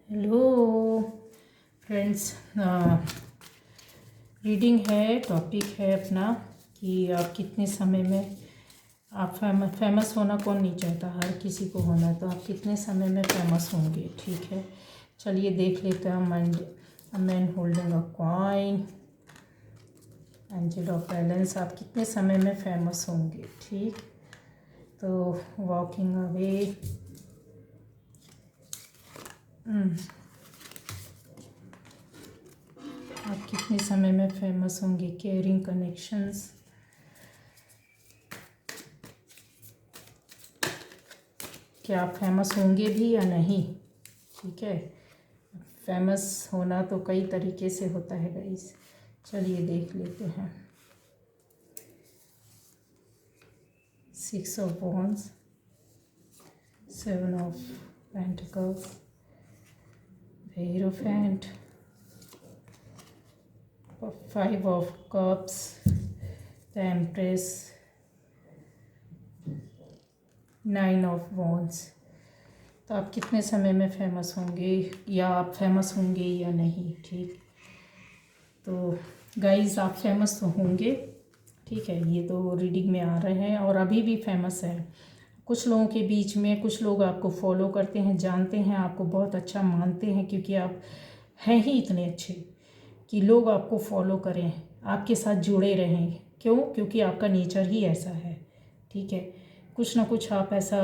Hello friends. Reading है, topic है अपना कि आप कितने समय में आप फेमस होना कौन नहीं चाहता, हर किसी को होना है। तो आप कितने समय में फेमस होंगे, ठीक है। चलिए देख लेते हैं। Man holding a coin, angel of balance. आप कितने समय में फेमस होंगे, ठीक। तो वॉकिंग अवे, आप कितने समय में फेमस होंगे। केयरिंग कनेक्शंस, क्या आप फेमस होंगे भी या नहीं, ठीक है। फेमस होना तो कई तरीके से होता है गाइस। चलिए देख लेते हैं। 6 of wands, 7 of pentacles, the hierophant, 5 of cups, the empress, 9 of wands. तो आप कितने समय में फेमस होंगे या आप फेमस होंगे या नहीं, ठीक। तो गाइस आप फेमस तो होंगे, ठीक है। ये तो रीडिंग में आ रहे हैं और अभी भी फेमस है। कुछ लोगों के बीच में कुछ लोग आपको फॉलो करते हैं, जानते हैं, आपको बहुत अच्छा मानते हैं, क्योंकि आप हैं ही इतने अच्छे कि लोग आपको फॉलो करें, आपके साथ जुड़े रहें। क्यों? क्योंकि आपका नेचर ही ऐसा है, ठीक है। कुछ ना कुछ आप ऐसा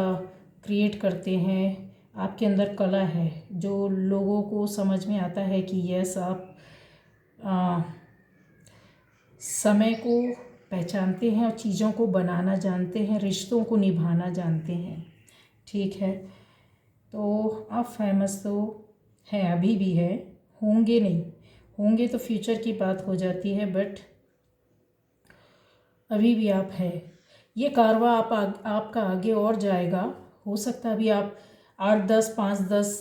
क्रिएट करते हैं, आपके अंदर कला है जो लोगों को समझ में आता है कि यस आप समय को पहचानते हैं और चीज़ों को बनाना जानते हैं, रिश्तों को निभाना जानते हैं, ठीक है। तो आप फेमस तो हैं, अभी भी है, होंगे नहीं। होंगे तो फ्यूचर की बात हो जाती है, बट अभी भी आप है। ये कारवा आपका आगे और जाएगा। हो सकता है अभी आप 8-10, 5-10,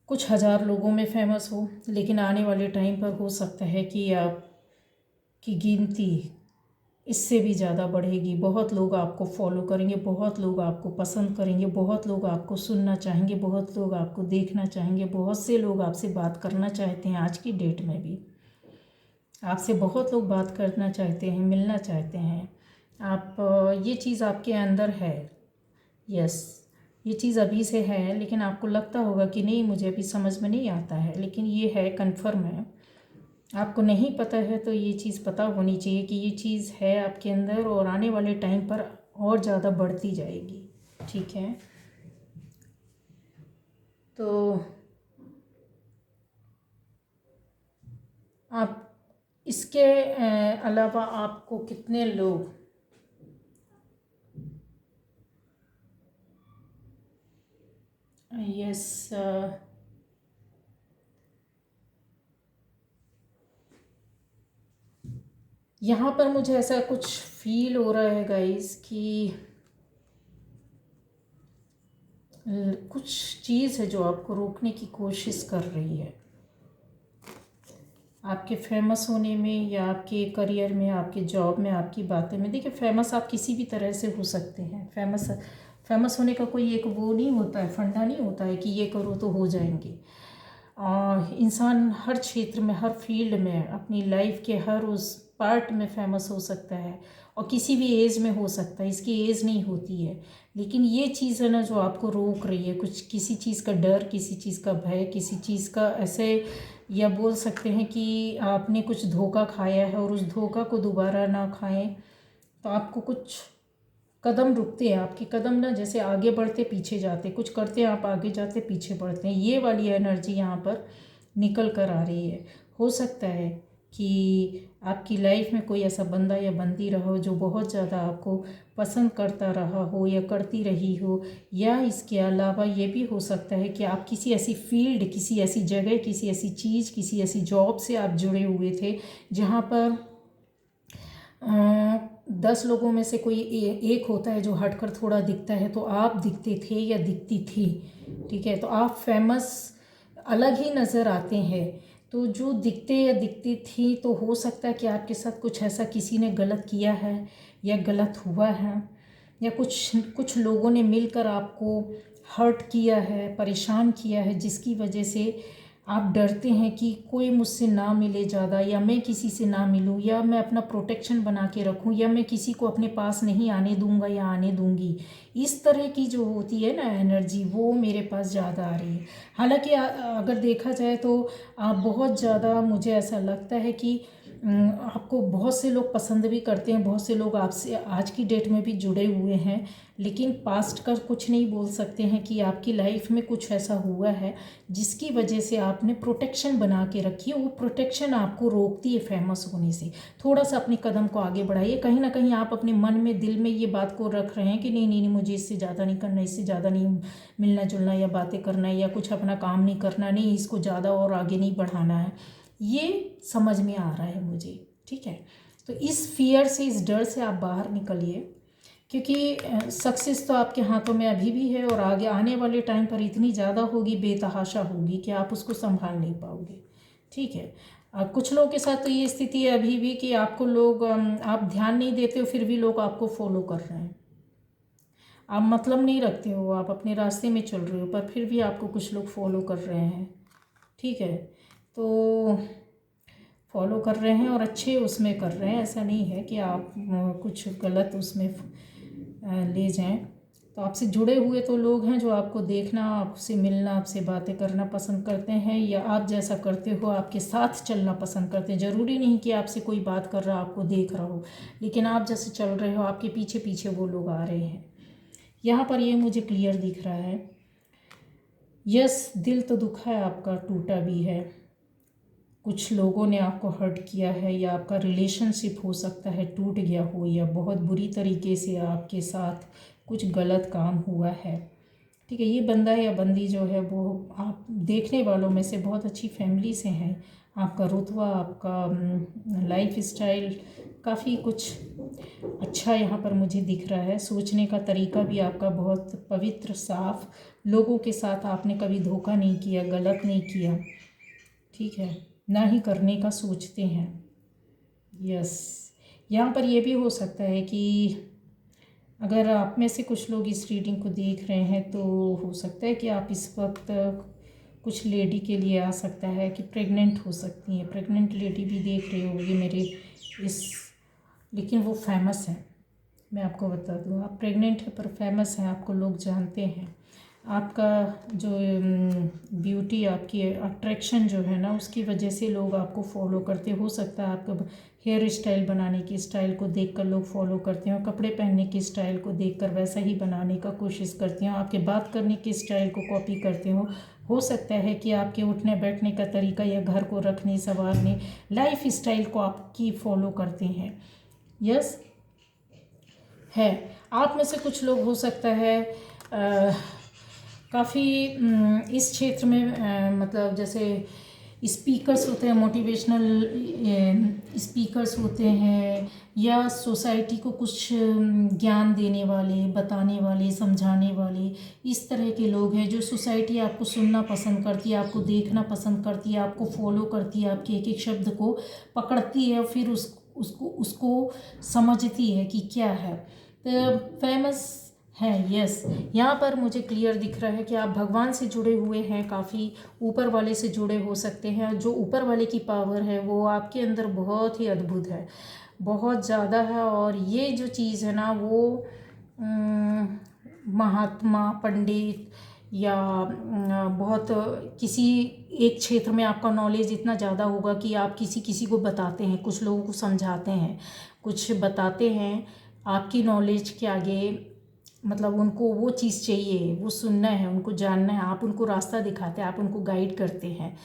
कुछ हज़ार लोगों में फेमस हो, लेकिन आने वाले टाइम पर हो सकता है कि आपकी गिनती इससे भी ज़्यादा बढ़ेगी। बहुत लोग आपको फॉलो करेंगे, बहुत लोग आपको पसंद करेंगे, बहुत लोग आपको सुनना चाहेंगे, बहुत लोग आपको देखना चाहेंगे, बहुत से लोग आपसे बात करना चाहते हैं। आज की डेट में भी आपसे बहुत लोग बात करना चाहते हैं, मिलना चाहते हैं। आप ये चीज़ आपके अंदर है, यस, ये चीज़ अभी से है, लेकिन आपको लगता होगा कि नहीं मुझे अभी समझ में नहीं आता है, लेकिन ये है, कन्फर्म है। आपको नहीं पता है तो ये चीज़ पता होनी चाहिए कि ये चीज़ है आपके अंदर और आने वाले टाइम पर और ज़्यादा बढ़ती जाएगी, ठीक है। तो आप इसके अलावा आपको कितने लोग यस यहाँ पर मुझे ऐसा कुछ फील हो रहा है गाइस कि कुछ चीज़ है जो आपको रोकने की कोशिश कर रही है, आपके फेमस होने में या आपके करियर में, आपके जॉब में, आपकी बातें में। देखिए फेमस आप किसी भी तरह से हो सकते हैं। फेमस होने का कोई एक वो नहीं होता है, फंडा नहीं होता है कि ये करो तो हो जाएंगे। इंसान हर क्षेत्र में, हर फील्ड में, अपनी लाइफ के हर उस पार्ट में फेमस हो सकता है और किसी भी एज में हो सकता है, इसकी एज नहीं होती है। लेकिन ये चीज़ है ना जो आपको रोक रही है, कुछ किसी चीज़ का डर, किसी चीज़ का भय, किसी चीज़ का ऐसे, या बोल सकते हैं कि आपने कुछ धोखा खाया है और उस धोखा को दोबारा ना खाएं। तो आपको कुछ कदम रुकते हैं, आपके कदम ना जैसे आगे बढ़ते पीछे जाते, कुछ करते हैं आप आगे जाते पीछे बढ़ते हैं। ये वाली एनर्जी यहाँ पर निकल कर आ रही है। हो सकता है कि आपकी लाइफ में कोई ऐसा बंदा या बंदी रहा हो जो बहुत ज़्यादा आपको पसंद करता रहा हो या करती रही हो, या इसके अलावा ये भी हो सकता है कि आप किसी ऐसी फील्ड, किसी ऐसी जगह, किसी ऐसी चीज़, किसी ऐसी जॉब से आप जुड़े हुए थे जहाँ पर 10 लोगों में से कोई एक होता है जो हटकर थोड़ा दिखता है, तो आप दिखते थे या दिखती थी, ठीक है। तो आप फेमस अलग ही नज़र आते हैं। तो जो दिखते या दिखती थी, तो हो सकता है कि आपके साथ कुछ ऐसा किसी ने गलत किया है या गलत हुआ है, या कुछ कुछ लोगों ने मिलकर आपको हर्ट किया है, परेशान किया है, जिसकी वजह से आप डरते हैं कि कोई मुझसे ना मिले ज़्यादा, या मैं किसी से ना मिलूं, या मैं अपना प्रोटेक्शन बना के रखूं, या मैं किसी को अपने पास नहीं आने दूंगा या आने दूंगी। इस तरह की जो होती है ना एनर्जी, वो मेरे पास ज़्यादा आ रही है। हालांकि अगर देखा जाए तो आप बहुत ज़्यादा, मुझे ऐसा लगता है कि आपको बहुत से लोग पसंद भी करते हैं, बहुत से लोग आपसे आज की डेट में भी जुड़े हुए हैं, लेकिन पास्ट का कुछ नहीं बोल सकते हैं कि आपकी लाइफ में कुछ ऐसा हुआ है जिसकी वजह से आपने प्रोटेक्शन बना के रखी है। वो प्रोटेक्शन आपको रोकती है फेमस होने से। थोड़ा सा अपने कदम को आगे बढ़ाइए। कहीं ना कहीं आप अपने मन में, दिल में ये बात को रख रहे हैं कि नहीं नहीं नहीं, मुझे इससे ज़्यादा नहीं करना, इससे ज़्यादा नहीं मिलना जुलना या बातें करना या कुछ अपना काम नहीं करना, नहीं इसको ज़्यादा और आगे नहीं बढ़ाना है। ये समझ में आ रहा है मुझे, ठीक है। तो इस फियर से, इस डर से आप बाहर निकलिए, क्योंकि सक्सेस तो आपके हाथों में अभी भी है और आगे आने वाले टाइम पर इतनी ज़्यादा होगी, बेतहाशा होगी कि आप उसको संभाल नहीं पाओगे, ठीक है। कुछ लोगों के साथ तो ये स्थिति है अभी भी कि आपको लोग, आप ध्यान नहीं देते हो फिर भी लोग आपको फॉलो कर रहे हैं। आप मतलब नहीं रखते हो, आप अपने रास्ते में चल रहे हो, पर फिर भी आपको कुछ लोग फॉलो कर रहे हैं, ठीक है। तो फॉलो कर रहे हैं और अच्छे उसमें कर रहे हैं, ऐसा नहीं है कि आप कुछ गलत उसमें ले जाएं। तो आपसे जुड़े हुए तो लोग हैं जो आपको देखना, आपसे मिलना, आपसे बातें करना पसंद करते हैं, या आप जैसा करते हो आपके साथ चलना पसंद करते हैं। ज़रूरी नहीं कि आपसे कोई बात कर रहा, आपको देख रहा हो, लेकिन आप जैसे चल रहे हो आपके पीछे पीछे वो लोग आ रहे हैं। यहाँ पर ये मुझे क्लियर दिख रहा है। यस, दिल तो दुखा है आपका, टूटा भी है, कुछ लोगों ने आपको हर्ट किया है, या आपका रिलेशनशिप हो सकता है टूट गया हो, या बहुत बुरी तरीके से आपके साथ कुछ गलत काम हुआ है, ठीक है। ये बंदा या बंदी जो है वो आप देखने वालों में से बहुत अच्छी फैमिली से हैं। आपका रुतबा, आपका लाइफ स्टाइल, काफ़ी कुछ अच्छा यहाँ पर मुझे दिख रहा है। सोचने का तरीका भी आपका बहुत पवित्र, साफ, लोगों के साथ आपने कभी धोखा नहीं किया, गलत नहीं किया, ठीक है, ना ही करने का सोचते हैं। यस, यहाँ पर ये भी हो सकता है कि अगर आप में से कुछ लोग इस रीडिंग को देख रहे हैं तो हो सकता है कि आप इस वक्त, कुछ लेडी के लिए आ सकता है कि प्रेग्नेंट हो सकती हैं, प्रेग्नेंट लेडी भी देख रही होगी मेरे इस, लेकिन वो फेमस है। मैं आपको बता दूँ, आप प्रेग्नेंट है पर फेमस है, आपको लोग जानते हैं। आपका जो ब्यूटी, आपकी अट्रैक्शन जो है ना, उसकी वजह से लोग आपको फॉलो करते। हो सकता है आपका हेयर स्टाइल बनाने की स्टाइल को देखकर लोग फॉलो करते हो, कपड़े पहनने की स्टाइल को देखकर वैसा ही बनाने का कोशिश करते हो, आपके बात करने की स्टाइल को कॉपी करते हो सकता है कि आपके उठने बैठने का तरीका, या घर को रखने संवारने, लाइफ स्टाइल को आपकी फॉलो करते हैं। यस है। आप में से कुछ लोग हो सकता है काफ़ी इस क्षेत्र में, मतलब जैसे स्पीकर्स होते हैं, मोटिवेशनल स्पीकर्स होते हैं, या सोसाइटी को कुछ ज्ञान देने वाले, बताने वाले, समझाने वाले, इस तरह के लोग हैं जो सोसाइटी आपको सुनना पसंद करती है, आपको देखना पसंद करती है, आपको फॉलो करती है, आपके एक एक शब्द को पकड़ती है, फिर उसको समझती है कि क्या है। तो फेमस है। यस, यहाँ पर मुझे क्लियर दिख रहा है कि आप भगवान से जुड़े हुए हैं, काफ़ी ऊपर वाले से जुड़े हो सकते हैं। जो ऊपर वाले की पावर है वो आपके अंदर बहुत ही अद्भुत है, बहुत ज़्यादा है। और ये जो चीज़ है ना, वो महात्मा, पंडित, या बहुत किसी एक क्षेत्र में आपका नॉलेज इतना ज़्यादा होगा कि आप किसी किसी को बताते हैं, कुछ लोगों को समझाते हैं, कुछ बताते हैं आपकी नॉलेज के आगे। मतलब उनको वो चीज़ चाहिए, वो सुनना है, उनको जानना है, आप उनको रास्ता दिखाते हैं, आप उनको गाइड करते हैं।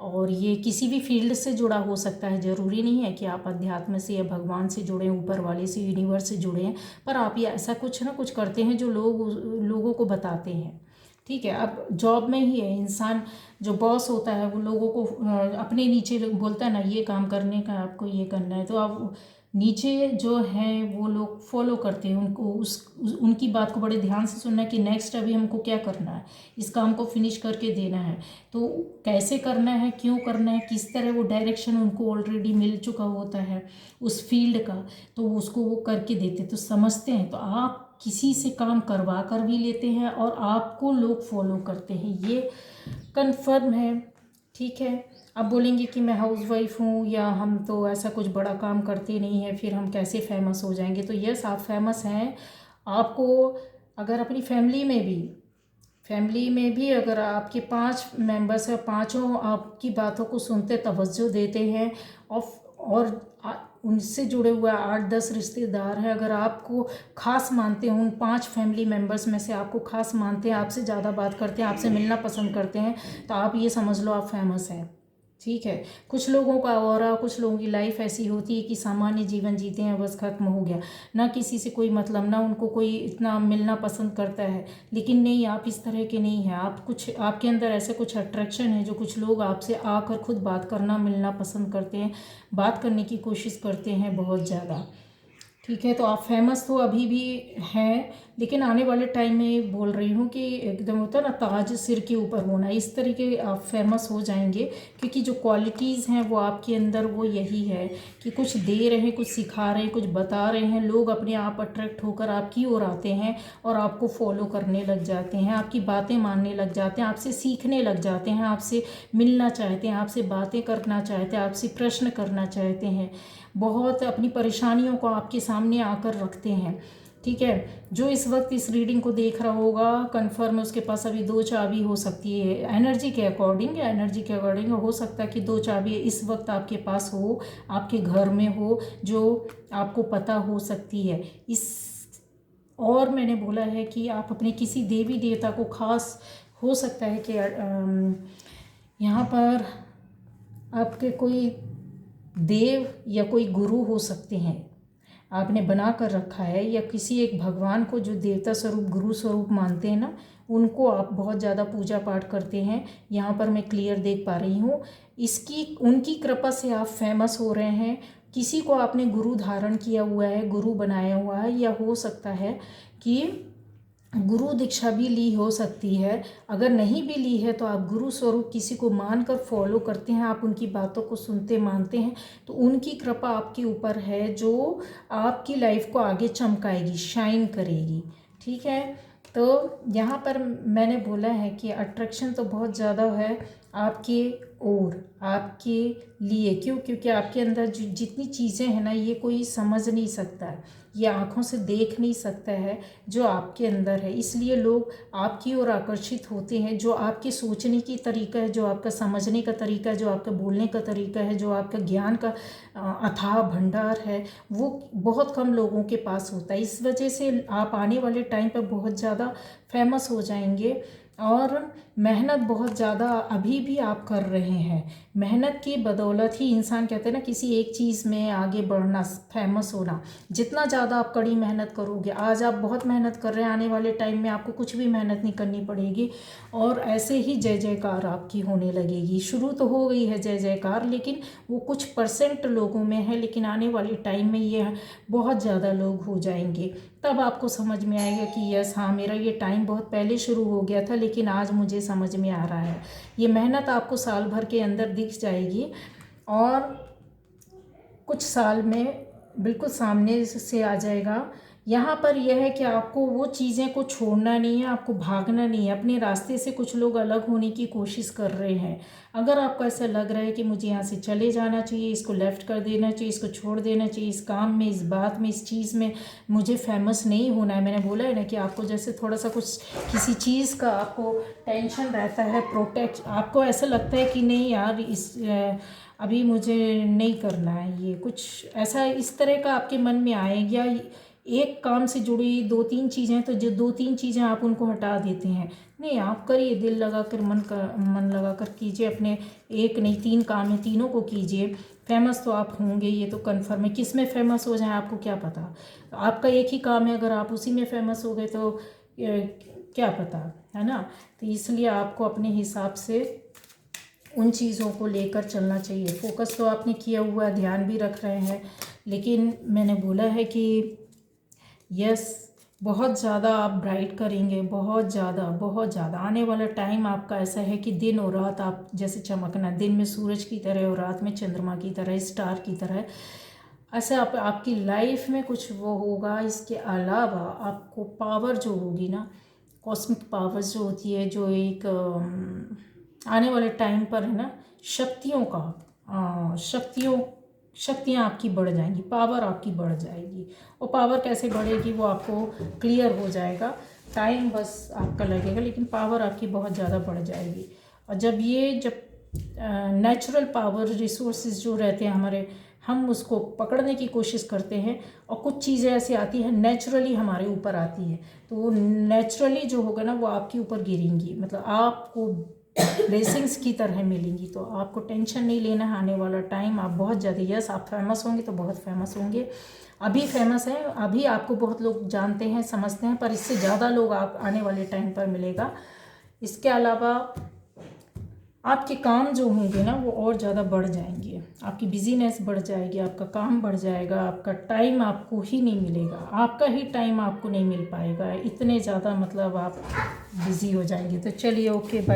और ये किसी भी फील्ड से जुड़ा हो सकता है, ज़रूरी नहीं है कि आप अध्यात्म से या भगवान से जुड़े, ऊपर वाले से, यूनिवर्स से जुड़े हैं, पर आप ये ऐसा कुछ ना कुछ करते हैं जो लोगों को बताते हैं, ठीक है। अब जॉब में ही है, इंसान जो बॉस होता है वो लोगों को अपने नीचे बोलता है ना, ये काम करने का, आपको ये करना है, तो आप नीचे जो हैं वो लोग फॉलो करते हैं, उनको उनकी बात को बड़े ध्यान से सुनना है कि नेक्स्ट अभी हमको क्या करना है, इस काम को फिनिश करके देना है, तो कैसे करना है, क्यों करना है, किस तरह, वो डायरेक्शन उनको ऑलरेडी मिल चुका होता है उस फील्ड का, तो उसको वो करके देते, तो समझते हैं। तो आप किसी से काम करवा कर भी लेते हैं और आपको लोग फॉलो करते हैं, ये कंफर्म है। ठीक है, आप बोलेंगे कि मैं हाउसवाइफ हूँ या हम तो ऐसा कुछ बड़ा काम करते नहीं हैं, फिर हम कैसे फेमस हो जाएंगे। तो यस, आप फेमस हैं। आपको अगर अपनी फैमिली में भी अगर आपके 5 मेंबर्स हैं, पांचों आपकी बातों को सुनते तवज्जो देते हैं और उनसे जुड़े हुए 8-10 रिश्तेदार हैं, अगर आपको खास मानते हैं, उन 5 फैमिली मेंबर्स में से आपको खास मानते हैं, आपसे ज़्यादा बात करते हैं, आपसे मिलना पसंद करते हैं, तो आप ये समझ लो आप फेमस हैं। ठीक है, कुछ लोगों का ऑरा, कुछ लोगों की लाइफ ऐसी होती है कि सामान्य जीवन जीते हैं, बस खत्म हो गया, ना किसी से कोई मतलब, ना उनको कोई इतना मिलना पसंद करता है। लेकिन नहीं, आप इस तरह के नहीं हैं। आपके अंदर ऐसे कुछ अट्रैक्शन है जो कुछ लोग आपसे आकर खुद बात करना, मिलना पसंद करते हैं, बात करने की कोशिश करते हैं बहुत ज़्यादा। ठीक है, तो आप फेमस तो अभी भी हैं, लेकिन आने वाले टाइम में बोल रही हूँ कि एकदम होता है ना ताज सिर के ऊपर होना, इस तरीके आप फेमस हो जाएंगे। क्योंकि जो क्वालिटीज़ हैं वो आपके अंदर वो यही है कि कुछ दे रहे हैं, कुछ सिखा रहे हैं, कुछ बता रहे हैं, लोग अपने आप अट्रैक्ट होकर आपकी ओर आते हैं और आपको फॉलो करने लग जाते हैं, आपकी बातें मानने लग जाते हैं, आपसे सीखने लग जाते हैं, आपसे मिलना चाहते हैं, आपसे बातें करना चाहते हैं, आपसे प्रश्न करना चाहते हैं, बहुत अपनी परेशानियों को आपके सामने आकर रखते हैं। ठीक है, जो इस वक्त इस रीडिंग को देख रहा होगा, कन्फर्म है उसके पास अभी 2 चाबी हो सकती है, एनर्जी के अकॉर्डिंग हो सकता है कि 2 चाबी इस वक्त आपके पास हो, आपके घर में हो, जो आपको पता हो सकती है। और मैंने बोला है कि आप अपने किसी देवी देवता को खास, हो सकता है कि यहाँ पर आपके कोई देव या कोई गुरु हो सकते हैं, आपने बना कर रखा है, या किसी एक भगवान को जो देवता स्वरूप, गुरु स्वरूप मानते हैं ना, उनको आप बहुत ज़्यादा पूजा पाठ करते हैं। यहाँ पर मैं क्लियर देख पा रही हूँ, उनकी कृपा से आप फेमस हो रहे हैं। किसी को आपने गुरु धारण किया हुआ है, गुरु बनाया हुआ है, या हो सकता है कि गुरु दीक्षा भी ली हो सकती है। अगर नहीं भी ली है तो आप गुरु स्वरूप किसी को मानकर फॉलो करते हैं, आप उनकी बातों को सुनते मानते हैं, तो उनकी कृपा आपके ऊपर है जो आपकी लाइफ को आगे चमकाएगी, शाइन करेगी। ठीक है, तो यहाँ पर मैंने बोला है कि अट्रैक्शन तो बहुत ज़्यादा है आपके और आपके लिए। क्यों? क्योंकि आपके अंदर जितनी चीज़ें हैं ना, ये कोई समझ नहीं सकता है, ये आँखों से देख नहीं सकता है जो आपके अंदर है। इसलिए लोग आपकी ओर आकर्षित होते हैं। जो आपके सोचने की तरीका है, जो आपका समझने का तरीका है, जो आपका बोलने का तरीका है, जो आपका ज्ञान का अथाह भंडार है, वो बहुत कम लोगों के पास होता है। इस वजह से आप आने वाले टाइम पर बहुत ज़्यादा फेमस हो जाएंगे। और मेहनत बहुत ज़्यादा अभी भी आप कर रहे हैं। मेहनत की बदौलत ही इंसान, कहते हैं ना, किसी एक चीज़ में आगे बढ़ना, फेमस होना। जितना ज़्यादा आप कड़ी मेहनत करोगे, आज आप बहुत मेहनत कर रहे हैं, आने वाले टाइम में आपको कुछ भी मेहनत नहीं करनी पड़ेगी और ऐसे ही जय जयकार आपकी होने लगेगी। शुरू तो हो गई है जय जयकार, लेकिन वो कुछ % लोगों में है, लेकिन आने वाले टाइम में ये बहुत ज़्यादा लोग हो जाएंगे। तब आपको समझ में आएगा कि यस, हाँ, मेरा ये टाइम बहुत पहले शुरू हो गया था, लेकिन आज मुझे समझ में आ रहा है। ये मेहनत आपको साल भर के अंदर दिख जाएगी और कुछ साल में बिल्कुल सामने से आ जाएगा। यहाँ पर यह है कि आपको वो चीज़ें को छोड़ना नहीं है, आपको भागना नहीं है। अपने रास्ते से कुछ लोग अलग होने की कोशिश कर रहे हैं। अगर आपको ऐसा लग रहा है कि मुझे यहाँ से चले जाना चाहिए, इसको लेफ़्ट कर देना चाहिए, इसको छोड़ देना चाहिए, इस काम में, इस बात में, इस चीज़ में मुझे फेमस नहीं होना है। मैंने बोला है ना कि आपको जैसे थोड़ा सा कुछ किसी चीज़ का आपको टेंशन रहता है, प्रोटेक्ट, आपको ऐसा लगता है कि नहीं यार, अभी मुझे नहीं करना है, ये कुछ ऐसा इस तरह का आपके मन में आएगा। एक काम से जुड़ी 2-3 चीज़ें, तो जो 2-3 चीज़ें आप उनको हटा देते हैं। नहीं, आप करिए, दिल लगा कर, मन लगा कर कीजिए। अपने एक नहीं 3 काम है, तीनों को कीजिए। फेमस तो आप होंगे, ये तो कन्फर्म है। किस में फेमस हो जाए आपको क्या पता। आपका एक ही काम है, अगर आप उसी में फेमस हो गए तो क्या पता, है ना। तो इसलिए आपको अपने हिसाब से उन चीज़ों को लेकर चलना चाहिए। फोकस तो आपने किया हुआ है, ध्यान भी रख रहे हैं, लेकिन मैंने बोला है कि यस, बहुत ज़्यादा आप ब्राइट करेंगे, बहुत ज़्यादा। आने वाला टाइम आपका ऐसा है कि दिन और रात आप जैसे चमकना, दिन में सूरज की तरह और रात में चंद्रमा की तरह, स्टार की तरह ऐसे आपकी लाइफ में कुछ वो होगा। इसके अलावा आपको पावर जो होगी ना, कॉस्मिक पावर्स जो होती है, जो एक आने वाले टाइम पर है ना, शक्तियों का शक्तियाँ आपकी बढ़ जाएंगी, पावर आपकी बढ़ जाएगी। और पावर कैसे बढ़ेगी वो आपको क्लियर हो जाएगा, टाइम बस आपका लगेगा, लेकिन पावर आपकी बहुत ज़्यादा बढ़ जाएगी। और जब नेचुरल पावर रिसोर्सेज जो रहते हैं हमारे, हम उसको पकड़ने की कोशिश करते हैं और कुछ चीज़ें ऐसी आती हैं नेचुरली हमारे ऊपर आती है, तो वो नेचुरली जो होगा ना वो आपके ऊपर गिरेंगी, मतलब आपको ब्लेसिंग्स की तरह मिलेंगी। तो आपको टेंशन नहीं लेना है, आने वाला टाइम आप बहुत ज़्यादा, यस आप फेमस होंगे तो बहुत फेमस होंगे, अभी फेमस है, अभी आपको बहुत लोग जानते हैं समझते हैं, पर इससे ज़्यादा लोग आप आने वाले टाइम पर मिलेगा। इसके अलावा आपके काम जो होंगे ना वो और ज़्यादा बढ़ जाएंगे, आपकी बिजीनेस बढ़ जाएगी, आपका काम बढ़ जाएगा, आपका टाइम आपको ही नहीं मिलेगा, आपका ही टाइम आपको नहीं मिल पाएगा, इतने ज़्यादा मतलब आप बिज़ी हो जाएंगे। तो चलिए, ओके, बाय।